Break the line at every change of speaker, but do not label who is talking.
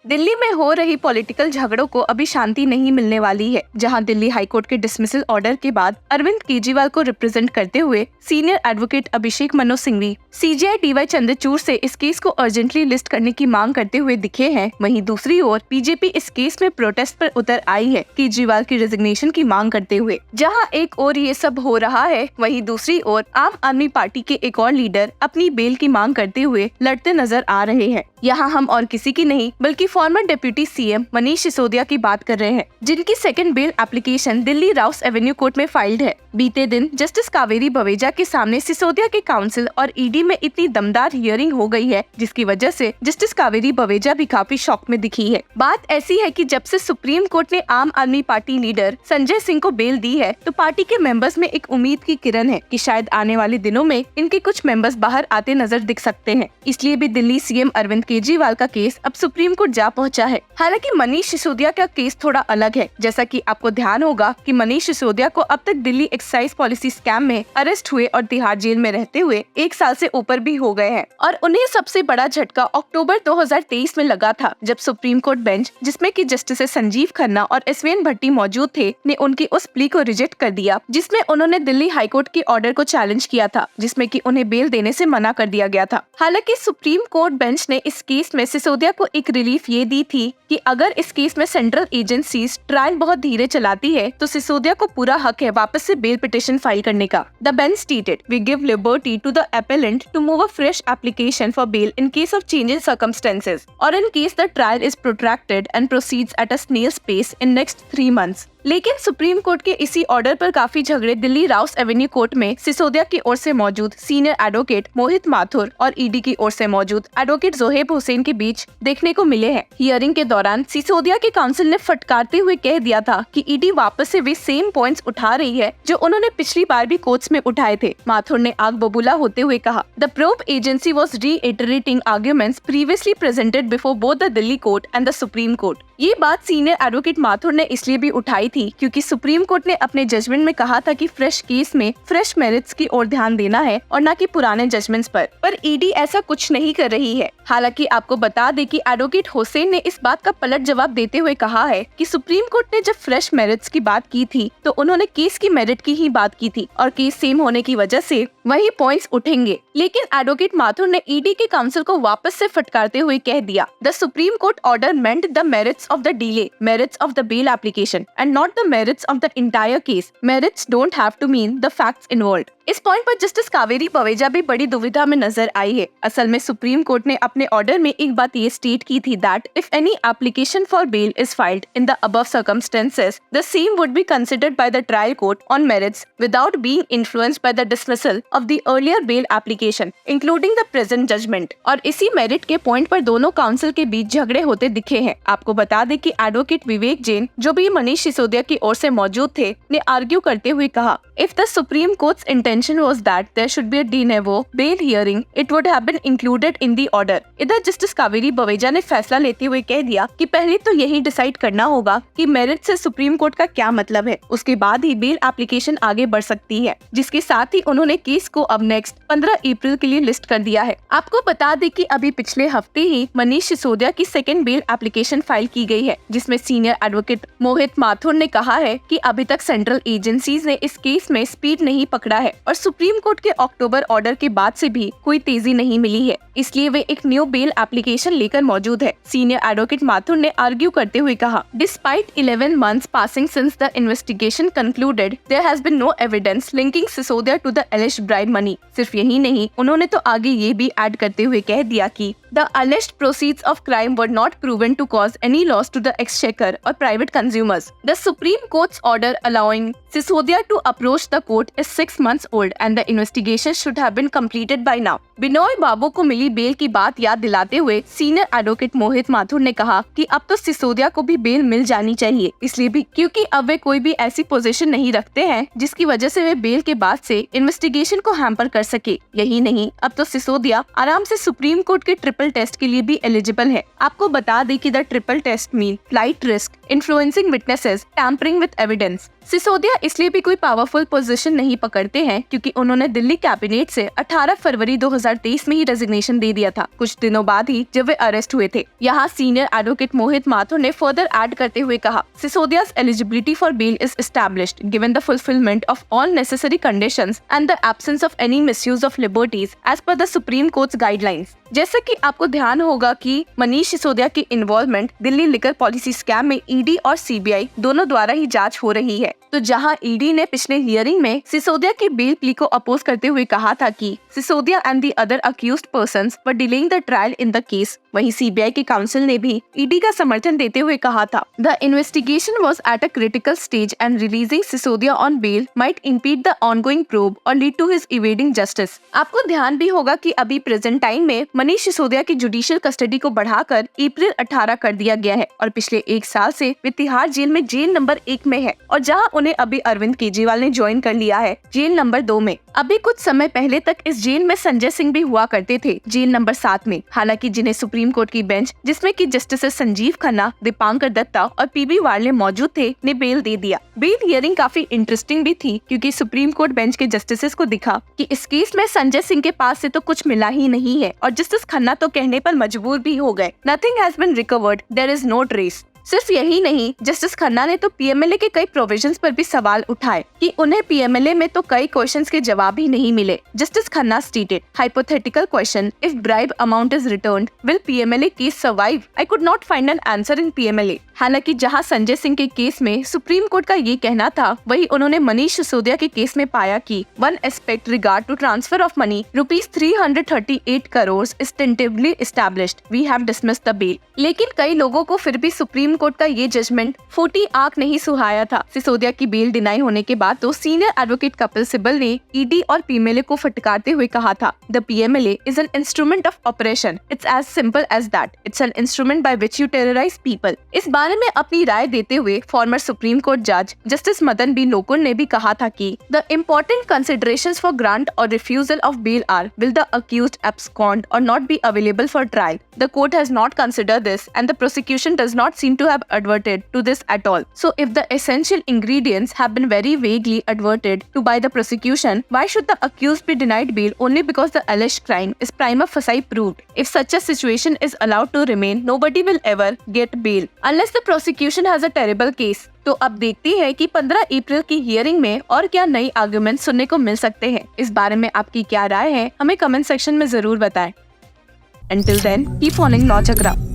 दिल्ली में हो रही पॉलिटिकल झगड़ों को अभी शांति नहीं मिलने वाली है, जहां दिल्ली हाईकोर्ट के डिसमिसल ऑर्डर के बाद अरविंद केजरीवाल को रिप्रेजेंट करते हुए senior advocate Abhishek Manu Singhvi CJI D Y Chandrachud से इस केस को अर्जेंटली लिस्ट करने की मांग करते हुए दिखे हैं। वहीं दूसरी ओर बीजेपी इस केस में प्रोटेस्ट पर उतर आई है, केजरीवाल की रेजिग्नेशन की मांग करते हुए। जहां एक ओर ये सब हो रहा है, वहीं दूसरी ओर आम आदमी पार्टी के एक और लीडर अपनी बेल की मांग करते हुए लड़ते नजर आ रहे हैं। यहाँ हम और किसी की नहीं बल्कि farmer deputy CM Manish Sisodia की बात कर रहे हैं, जिनकी second bail application Delhi Rouse Avenue court में फाइल्ड है। बीते दिन जस्टिस कावेरी बवेजा के सामने सिसोदिया के काउंसिल और ईडी में इतनी दमदार हियरिंग हो गई है, जिसकी वजह से जस्टिस कावेरी बवेजा भी काफी शॉक में दिखी है। बात ऐसी है कि जब से सुप्रीम कोर्ट ने आम आदमी पार्टी लीडर संजय सिंह को बेल दी है, तो पार्टी के मेंबर्स में एक उम्मीद की किरण है कि शायद आने वाले दिनों में इनके कुछ मेंबर्स बाहर आते नजर दिख सकते हैं। इसलिए भी दिल्ली सीएम अरविंद केजरीवाल का केस अब सुप्रीम कोर्ट जा पहुंचा है। हालांकि मनीष सिसोदिया का केस थोड़ा अलग है। जैसा कि आपको ध्यान होगा कि मनीष सिसोदिया को अब तक दिल्ली एक्साइज पॉलिसी स्कैम में अरेस्ट हुए और तिहाड़ जेल में रहते हुए 1 साल से ऊपर भी हो गए हैं, और उन्हें सबसे बड़ा झटका अक्टूबर 2023 में लगा था, जब सुप्रीम कोर्ट बेंच, जिसमें कि जस्टिस संजीव खन्ना और एसवीएन भट्टी मौजूद थे, ने उनकी उस प्ली को रिजेक्ट कर दिया, जिसमें उन्होंने दिल्ली हाईकोर्ट के ऑर्डर को चैलेंज किया था, जिसमें कि उन्हें बेल देने से मना कर दिया गया था। हालांकि सुप्रीम कोर्ट बेंच ने इस केस में सिसोदिया को एक रिलीफ ये दी थी कि अगर इस केस में सेंट्रल एजेंसीज ट्रायल बहुत धीरे चलाती है, तो सिसोदिया को पूरा हक है वापस से बेल पिटिशन फाइल करने का। The bench stated, we give liberty to the appellant to move a fresh application for bail in case of change in circumstances or in case the trial is protracted and proceeds at a snail's pace in next 3 months। लेकिन supreme Court के इसी order पर काफी झगड़े Delhi Rouse Avenue court में सिसोदिया की ओर से मौजूद सीनियर एडवोकेट मोहित माथुर और ईडी की ओर से मौजूद एडवोकेट जोहेब हुसैन के बीच देखने को मिले हैं। हियरिंग के दौरान सिसोदिया के काउंसिल ने फटकारते हुए कह दिया था कि ईडी वापस से वे सेम पॉइंट्स उठा रही है जो उन्होंने पिछली बार भी कोर्ट्स में उठाए थे। माथुर ने आग बबूला होते हुए कहा, the probe agency was reiterating arguments previously presented before both the Delhi court and the Supreme Court. ये बात सीनियर एडवोकेट माथुर ने इसलिए भी उठाई थी क्योंकि सुप्रीम कोर्ट ने अपने जजमेंट में कहा था कि फ्रेश केस में फ्रेश मेरिट्स की ओर ध्यान देना है और न कि पुराने जजमेंट्स पर ईडी ऐसा कुछ नहीं कर रही है। हालांकि आपको बता दें कि एडवोकेट हुसैन ने इस बात का पलट जवाब देते हुए कहा है कि सुप्रीम कोर्ट ने जब फ्रेश मेरिट्स की बात की थी, तो उन्होंने केस की मेरिट की ही बात की थी और केस सेम होने की वजह से वही पॉइंट्स उठेंगे। लेकिन एडवोकेट माथुर ने ईडी के काउंसिल को वापस से फटकारते हुए कह दिया, the Supreme court order meant the merits of the delay, merits of the bail application and not the merits of the entire case. Merits don't have to mean the facts involved. इस point पर justice Kaveri Baweja भी बड़ी दुविधा में नजर आई है। असल में सुप्रीम कोर्ट ने अपने ऑर्डर में एक बात ये स्टेट की थी that if any application for bail is filed in the above circumstances, the same would be considered by the trial court on merits without being influenced by the dismissal of the earlier bail application including the present judgment. और इसी merit के point पर दोनों council के बीच झगड़े होते दिखे हैं। आपको बता दें कि एडवोकेट विवेक जैन, जो भी मनीष सिसोदिया की ओर से मौजूद थे, ने आर्ग्यू करते हुए कहा, if the Supreme Court's intention was that there should be a de novo bail hearing, it would have been included in the order। इधर जस्टिस कावेरी बवेजा ने फैसला लेते हुए कह दिया कि पहले तो यही डिसाइड करना होगा कि मेरिट से सुप्रीम कोर्ट का क्या मतलब है, उसके बाद ही बेल एप्लीकेशन आगे बढ़ सकती है। जिसके साथ ही उन्होंने केस को अब नेक्स्ट 15 अप्रैल के लिए लिस्ट कर दिया है। आपको बता दें कि अभी पिछले हफ्ते ही मनीष सिसोदिया की सेकंड बेल एप्लीकेशन फाइल की गई है, जिसमें सीनियर एडवोकेट मोहित माथुर ने कहा है कि अभी तक सेंट्रल एजेंसीज ने इस केस में स्पीड नहीं पकड़ा है और सुप्रीम कोर्ट के अक्टूबर ऑर्डर के बाद से भी कोई तेजी नहीं मिली है, इसलिए वे एक न्यू बेल एप्लीकेशन लेकर मौजूद है। सीनियर एडवोकेट माथुर ने आर्ग्यू करते हुए कहा, despite 11 months passing since the investigation concluded, there has been no evidence linking Sisodia to the alleged bribe money। सिर्फ यही नहीं, उन्होंने तो आगे ये भी ऐड करते हुए कह दिया कि the alleged proceeds of crime were not proven to cause any loss to the exchequer or private consumers। The Supreme Court's order allowing Sisodia to approach the court is 6 months old and the investigation should have been completed by now। Binoy बाबू को मिली bell की बात याद दिलाते हुए senior advocate मोहित माथुर ने कहा कि अब तो सिसोदिया को भी बेल मिल जानी चाहिए, इसलिए भी क्योंकि अब वे कोई भी ऐसी पोजीशन नहीं रखते हैं जिसकी वजह से वे बेल के बाद से इन्वेस्टिगेशन को हैम्पर कर सके। यही नहीं, अब तो सिसोदिया आराम से सुप्रीम कोर्ट के ट्रिपल टेस्ट के लिए भी एलिजिबल है। आपको बता दें कि the triple test forced meal, flight risk, influencing witnesses, tampering with evidence. Sisodia इसलिए भी कोई पावरफुल पोजीशन नहीं पकड़ते हैं क्योंकि उन्होंने दिल्ली कैबिनेट से 18 फरवरी 2023 में ही रेजिग्नेशन दे दिया था, कुछ दिनों बाद ही जब वे अरेस्ट हुए थे। यहाँ सीनियर एडवोकेट मोहित माथुर ने फर्दर ऐड करते हुए कहा, सिसोदिया's eligibility for bail is established given the fulfillment of all necessary conditions and the absence of any misuse of liberties as per the Supreme Court's guidelines। जैसा कि आपको ध्यान होगा कि मनीष सिसोदिया की involvement Delhi liquor policy scam में ईडी और CBI दोनों द्वारा ही जांच हो रही है। तो जहां ईडी ने पिछले हियरिंग में सिसोदिया की बेल प्ली को अपोज करते हुए कहा था कि Sisodia and the other accused persons were delaying the trial in the case, वहीं सीबीआई के काउंसिल ने भी ईडी का समर्थन देते हुए कहा था, the investigation was at a critical stage and releasing Sisodia on bail might impede the ongoing probe or lead to his evading justice. आपको ध्यान भी होगा कि अभी प्रेजेंट टाइम में मनीष सिसोदिया की जुडिशियल कस्टडी को बढ़ाकर अप्रैल 18 कर दिया गया है और पिछले 1 साल से वे तिहाड़ जेल में जेल नंबर 1 में है और जहां उन्हें अभी अरविंद केजरीवाल ने ज्वाइन कर लिया है जेल नंबर 2 में। अभी कुछ समय पहले तक इस जेल में संजय सिंह भी हुआ करते थे जेल नंबर 7 में। हालांकि जिन्हें सुप्रीम कोर्ट की बेंच जिसमें कि जस्टिस संजीव खन्ना, दीपांकर दत्ता और पीबी वार्ले मौजूद थे ने बेल दे दिया। बेल हियरिंग काफी इंटरेस्टिंग भी थी क्योंकि सुप्रीम कोर्ट बेंच के जस्टिस को दिखा कि इस केस में संजय सिंह के पास से तो कुछ मिला ही नहीं है और जस्टिस खन्ना तो कहने पर मजबूर भी हो गए, nothing has been recovered, there is no trace. सिर्फ यही नहीं, जस्टिस खन्ना ने तो पीएमएलए के कई प्रोविजंस पर भी सवाल उठाए कि उन्हें पीएमएलए में तो कई क्वेश्चंस के जवाब ही नहीं मिले। Justice Khanna stated, hypothetical question, if bribe amount is returned will PMLA case survive? I could not find an answer in PMLA. हालांकि जहां संजय सिंह के केस में सुप्रीम कोर्ट का ये कहना था, वही उन्होंने मनीष सिसोदिया के केस में पाया कि one aspect regard to transfer of money ₹338 crore is tentatively established, we have dismissed the bail. लेकिन कई लोगों को फिर भी सुप्रीम कोर्ट का ये जजमेंट फूटी आंख नहीं सुहाया था। सिसोदिया की बेल डिनाई होने के बाद तो सीनियर एडवोकेट कपिल सिब्बल ने ईडी और पीएमएलए को फटकारते हुए कहा था, the PMLA is an instrument of oppression, it's as simple as that, it's an instrument by which you terrorise people. इस बारे में अपनी राय देते हुए फॉर्मर सुप्रीम कोर्ट जज जस्टिस मदन बी लोकुर ने भी कहा था कि the important considerations for grant or refusal of bail are, will the accused abscond or not be available for trial? The court has not considered this and the prosecution does not seem to have adverted to this at all. So if the essential ingredients have been very vaguely adverted to by the prosecution, why should the accused be denied bail only because the alleged crime is prima facie proved? If such a situation is allowed to remain, nobody will ever get bail unless the prosecution has a terrible case. तो अब देखते हैं कि 15 अप्रैल की hearing में और क्या नई आर्गुमेंट सुनने को मिल सकते हैं। इस बारे में आपकी क्या राय है, हमें कमेंट सेक्शन में जरूर बताएं। Until then, keep following Law Chakra.